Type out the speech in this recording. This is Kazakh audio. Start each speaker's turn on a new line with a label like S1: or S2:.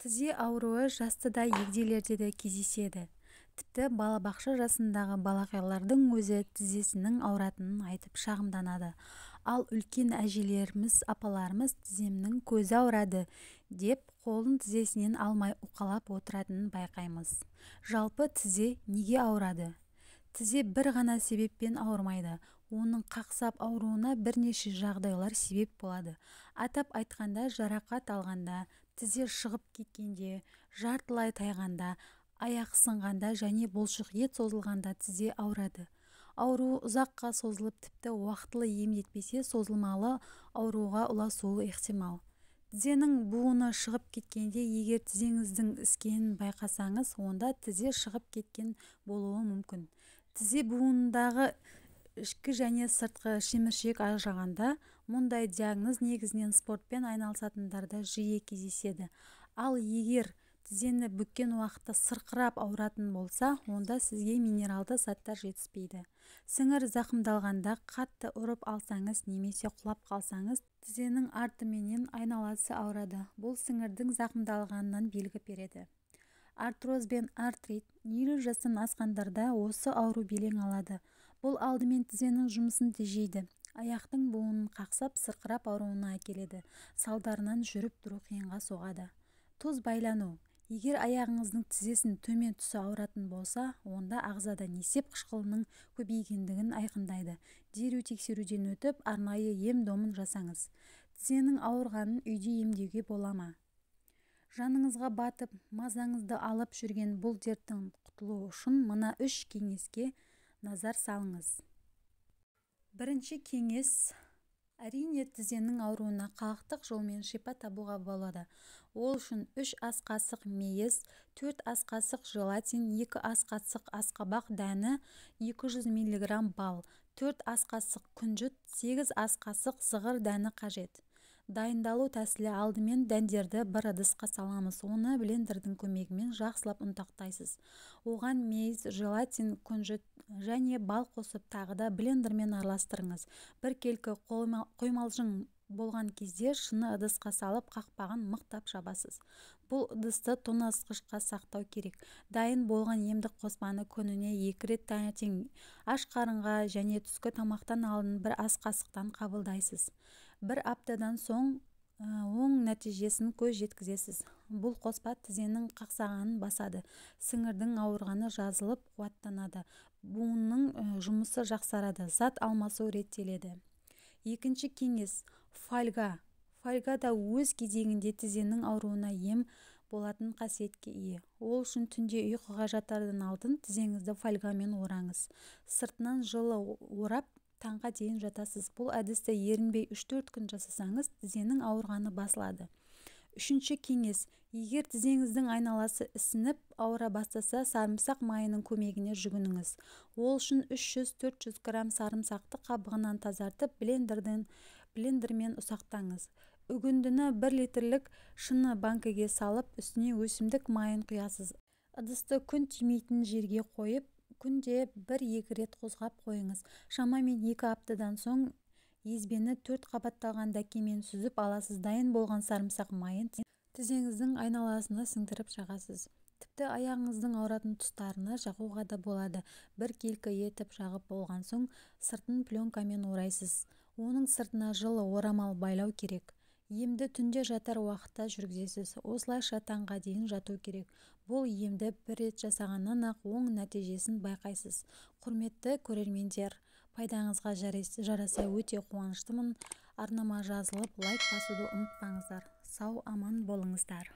S1: Тізе ауруы жастыда егделерде де кездеседі. Тіпті балабақша жасындағы балақайлардың өзі тізесінің ауыратынын айтып шағымданады. Ал үлкен әжелеріміз, апаларымыз тіземнің көзі ауырады деп қолын тізесінен алмай уқалап отыратынын байқаймыз. Жалпы тізе неге ауырады? Тізе бір ғана себеппен ауырмайды. Оның қақсап ауруына бірнеше жағдайлар себеп болады. Атап айтқанда, жарақат алғанда, тізе шығып кеткенде, жартылай тайғанда, аяқ сынғанда және бұлшық ет созылғанда тізе ауырады. Ауруы ұзаққа созылып, тіпті уақытылы емдетпесе созылмалы ауруға ұласуы ықтимал. Тізенің буыны шығып кеткенде, егер тізеңіздің іскенін байқасаңыз, онда тізе шығып кеткен болуы мүмкін. Тізе буынындағы ішкі және сыртқы шеміршек ажырағанда, мұндай диагноз негізінен спортпен айналысатындарда жиі кездеседі. Ал егер тізені бүккен уақытта сырқырап ауыратын болса, онда сізге минералды заттар жетіспейді. Сіңір зақымдалғанда қатты ұрып алсаңыз немесе құлап қалсаңыз, тізенің артыменен айналасы ауырады. Бұл сіңірдің зақымдалғанынан белгі береді. Артроз бен артрит 50 жастан асқандарда осы ауру белең алады. Бұл алдымен тізенің жұмысын тежейді. Аяқтың буынын қақсап, сырқырап ауруына әкеледі. Салдарынан жүріп тұру қиынға соғады. Тұз байлану. Егер аяғыңыздың тізесін төмен тұсы ауыратын болса, онда ағзада несеп қышқылының көбейгендігін айқындайды. Дереу тексеруден өтіп, арнайы ем-домын жасаңыз. Тізенің ауырғанын үйде емдеуге бола ма? Жаныңызға батып, мазаңызды алып жүрген бұл дерттен құтылу үшін мына 3 кеңеске назар салыңыз. Бірінші кеңес: әрине тізенің ауруына халықтық жолмен шипа табуға болады. Ол үшін 3 ас қасық мейіз, 4 ас қасық желатин, 2 ас қасық асқабақ дәні, 200 мг бал, 4 ас қасық күнжіт, 8 ас қасық зығыр дәні қажет. Дайындалу тәсілі: алдымен дәндерді бір ыдысқа саламыз. Оны блендердің көмегімен жақсылап ұнтақтайсыз. Оған мейіз, желатин, күнжіт және бал қосып, тағы да блендермен араластырыңыз. Бір келкі қоймалжың болған кезде шыны ыдысқа салып, қақпағын мықтап жабасыз. Бұл ыдысты тоңазытқышқа сақтау керек. Дайын болған емдік қоспаны күніне 2 рет таңертең аш қарынға және түскі тамақтан алдын 1 ас қасықтан қабылдайсыз. 1 аптадан соң оң нәтижесін көз жеткізесіз. Бұл қоспа тізенің қақсағанын басады. Сіңірдің ауырғаны жазылып қуаттанады. Буынның жұмысы жақсарады. Зат алмасу реттеледі. Екінші кеңес: фольга. Фольга да өз кезегінде тізенің ауруына ем болатын қасиетке ие. Ол үшін түнде ұйқыға жатардан алдын тізеңізді фольгамен ораңыз. Сыртынан жылы орап, таңға дейін жатасыз. Бұл әдісті ерінбей 3-4 күн жасасаңыз, тізенің ауырғаны басылады. Үшінші кеңес: егер тізеңіздің айналасы ісініп, ауыра бастаса, сарымсақ майының көмегіне жүгініңіз. Ол үшін 300-400 грамм сарымсақты қабығынан тазартып, блендермен ұсақтаңыз. Үгіндіні 1 литрлік шыны банкіге салып, үстіне өсімдік майын құясыз. Ыдысты күн тимейтін жерге қойып, күнде 1-2 рет қозғап қойыңыз. Шамамен 2 аптадан соң езбені 4 қабатталған дәкемен сүзіп аласыз. Дайын болған сарымсақ майын тізеңіздің айналасына сіңдіріп жағасыз. Тіпті аяғыңыздың ауыратын тұстарына жағуға да болады. 1 келкі етіп жағып болған соң, сыртын пленкамен орайсыз. Оның сыртына жылы орамал байлау керек. Емді түнде жатар уақытта жүргізесіз. Осылайша таңға дейін жату керек. Бұл емді 1 рет жасағаннан ақ оң нәтижесін байқайсыз. Құрметті көрермендер, пайдаңызға жараса өте қуаныштымын. Арнама жазылып, лайк басуды ұмытпаңыздар. Сау, аман болыңыздар.